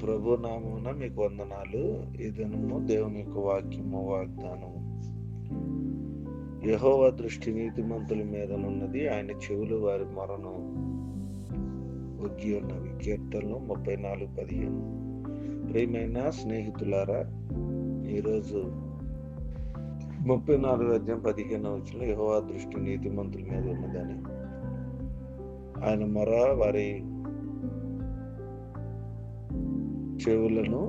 ప్రభు నామమున మీకు వందనాలు. ఈ దినము దేవుని యొక్క వాక్యము వాగ్దానము. యెహోవా దృష్టి నీతిమంతుల మీదనున్నది, ఆయన చెవులు వారి మొరను ఒగ్గి ఉన్నవి. కీర్తనలు 34:15. ప్రియమైన స్నేహితులారా, ఈరోజు 34:15 యెహోవా దృష్టి నీతిమంతుల మీద ఉన్నదని, ఆయన మొర వారి చెవులను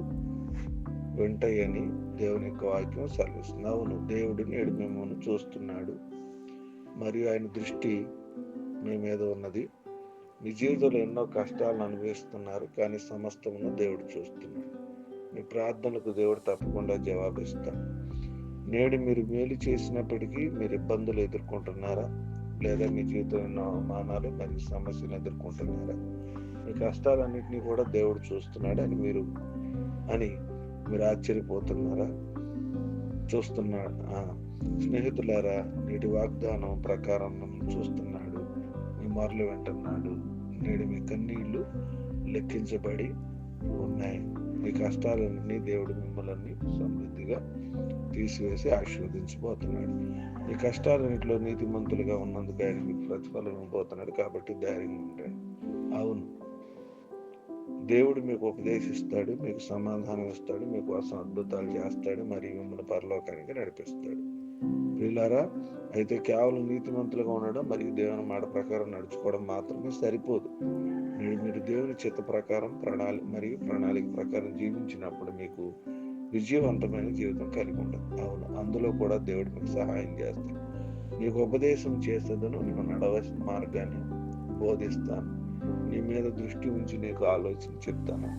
వింటాయని దేవుని యొక్క వాక్యం సెలవిస్తుంది. అవును, దేవుడు నేడు మిమ్మల్ని చూస్తున్నాడు, మరియు ఆయన దృష్టి మీ మీద ఉన్నది. మీ జీవితంలో ఎన్నో కష్టాలను అనుభవిస్తున్నారు, కానీ సమస్తమును దేవుడు చూస్తున్నాడు. మీ ప్రార్థనలకు దేవుడు తప్పకుండా జవాబిస్తాడు. నేడు మీరు మేలు చేసినప్పటికీ మీరు ఇబ్బందులు ఎదుర్కొంటున్నారా? లేదా మీ జీవితంలో ఎన్నో అవమానాలు మరియు సమస్యలు ఎదుర్కొంటున్నారా? మీ కష్టాలన్నింటినీ కూడా దేవుడు చూస్తున్నాడు అని మీరు ఆశ్చర్యపోతున్నారా? చూస్తున్నాడు. స్నేహితులారా, నేటి వాగ్దానం ప్రకారం మిమ్మల్ని చూస్తున్నాడు, మీ మొరలు వింటున్నాడు. నేడు మీ కన్నీళ్లు లెక్కించబడి ఉన్నాయి. మీ కష్టాలన్నీ దేవుడు మిమ్మల్ని సమృద్ధిగా తీసివేసి ఆశీర్వదించబోతున్నాడు. మీ కష్టాలన్నింటిలో నీతిమంతులుగా ఉన్నందుకు ఆయన మీకు ప్రతిఫలం ఇవ్వబోతున్నాడు. కాబట్టి ధైర్యంగా ఉండండి. అవును, దేవుడు మీకు ఉపదేశిస్తాడు, మీకు సమాధానం ఇస్తాడు, మీకోసం అద్భుతాలు చేస్తాడు, మరియు మిమ్మల్ని పరలోకానికి నడిపిస్తాడు. ప్రియులారా, అయితే కేవలం నీతిమంతులుగా ఉండడం మరియు దేవుని మాట ప్రకారం నడుచుకోవడం మాత్రమే సరిపోదు. మీరు దేవుని చిత్త ప్రకారం ప్రణాళిక ప్రకారం జీవించినప్పుడు మీకు విజయవంతమైన జీవితం కలిగి ఉండదు. అవును, అందులో కూడా దేవుడు మీకు సహాయం చేస్తాడు. మీకు ఉపదేశం చేసేదను, నీకు నడవలసిన మార్గాన్ని బోధిస్తాను, నీ మీద దృష్టి ఉంచి నీకు ఆలోచన చెప్తాను.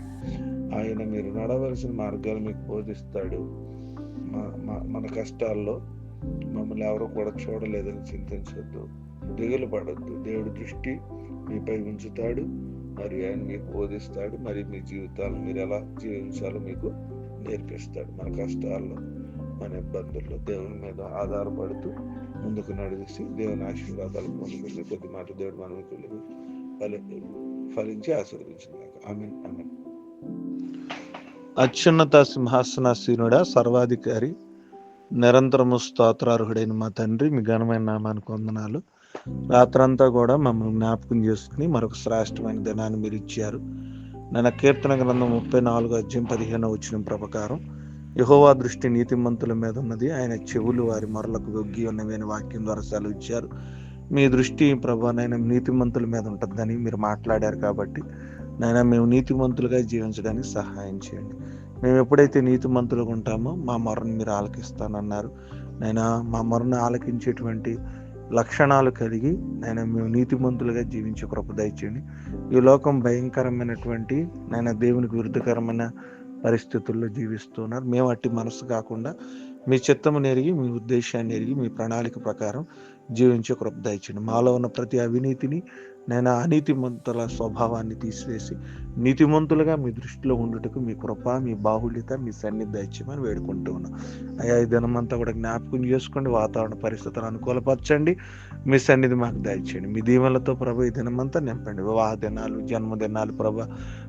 ఆయన మీరు నడవలసిన మార్గాలు మీకు బోధిస్తాడు. మన కష్టాల్లో మమ్మల్ని ఎవరు కూడా చూడలేదని చింతించొద్దు, దిగులు పడొద్దు. దేవుడి దృష్టి మీపై ఉంచుతాడు, మరియు ఆయన మీకు బోధిస్తాడు, మరియు మీ జీవితాలను మీరు ఎలా జీవించాలో మీకు నేర్పిస్తాడు. మన కష్టాల్లో, మన ఇబ్బందుల్లో దేవుని మీద ఆధారపడుతూ ముందుకు నడిచి దేవుని ఆశీర్వాదాలు పొందుకుని కొద్ది మాట దేవుడు మనకు ఫలించి ఆశీర్వదించింది. ఆమేన్, ఆమేన్. అత్యున్నత సింహాసనాసీనుడా, సర్వాధికారి, నిరంతరము స్తోత్రార్హుడైన మా తండ్రి, మీ ఘనమైన నామానికి వందనాలు. రాత్రంతా కూడా మమ్మల్ని జ్ఞాపకం చేసుకుని మరొక శ్రేష్టమైన దినాన్ని మీరు ఇచ్చారు. నేను కీర్తన గ్రంథం 34:15 ప్రకారం యెహోవా దృష్టి నీతిమంతుల మీద ఉన్నది, ఆయన చెవులు వారి మొరలకు ఒగ్గి ఉన్నవి అని వాక్యం ద్వారా సెలవు ఇచ్చారు. మీ దృష్టి ప్రభా నైనా నీతిమంతుల మీద ఉంటుందని మీరు మాట్లాడారు. కాబట్టి నైనా మేము నీతిమంతులుగా జీవించడానికి సహాయం చేయండి. మేము ఎప్పుడైతే నీతిమంతులుగా ఉంటామో మా మొరను మీరు ఆలకిస్తానన్నారు. నైనా మా మొరను ఆలకించేటువంటి లక్షణాలు కలిగి నైనా మేము నీతిమంతులుగా జీవించే కృప దయచేయండి. ఈ లోకం భయంకరమైనటువంటి నైనా దేవునికి విరుద్ధకరమైన పరిస్థితుల్లో జీవిస్తున్నారు. మేము అట్టి మనసు కాకుండా మీ చిత్తమును ఎరిగి, మీ ఉద్దేశాన్ని ఎరిగి, మీ ప్రణాళిక ప్రకారం జీవించే కృప దయచేయండి. మాలో ఉన్న ప్రతి అవినీతిని, నేను అనీతిమంతుల స్వభావాన్ని తీసివేసి నీతిమంతులుగా మీ దృష్టిలో ఉండుటకు మీ కృప, మీ బాహుళ్యత, మీ సన్నిధి దయచేయమని వేడుకుంటూ ఉన్నాం. అయ్యా, ఈ దినమంతా కూడా జ్ఞాపకం చేసుకోండి, వాతావరణ పరిస్థితులను అనుకూలపరచండి, మీ సన్నిధి మాకు దయచేయండి. మీ దీవెనలతో ప్రభు ఈ దినమంతా నింపండి. వివాహ దినాలు, జన్మదినాలు ప్రభు,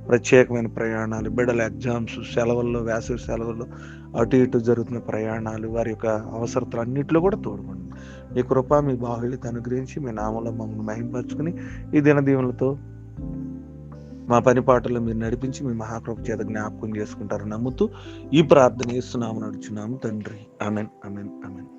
ప్రత్యేకమైన ప్రయాణాలు, బిడ్డల ఎగ్జామ్స్, సెలవుల్లో, వేసవి సెలవుల్లో అటు ఇటు జరుగుతున్న ప్రయాణాలు, వారి యొక్క అవసరతలు అన్నింటిలో కూడా తోడుకోండి. మీ కృప, మీ బాహుళ్యత అనుగ్రహించి మీ నామంలో మమ్మల్ని మహింపరచుకుని ఈ దినదీవులతో మా పని పాటల్లో మీరు నడిపించి మీ మహాకృప చేత జ్ఞాపకం చేసుకుంటారు నమ్ముతూ ఈ ప్రార్థన యేసు నామమున నడుచున్నాము తండ్రి. ఆమేన్, ఆమేన్, ఆమేన్.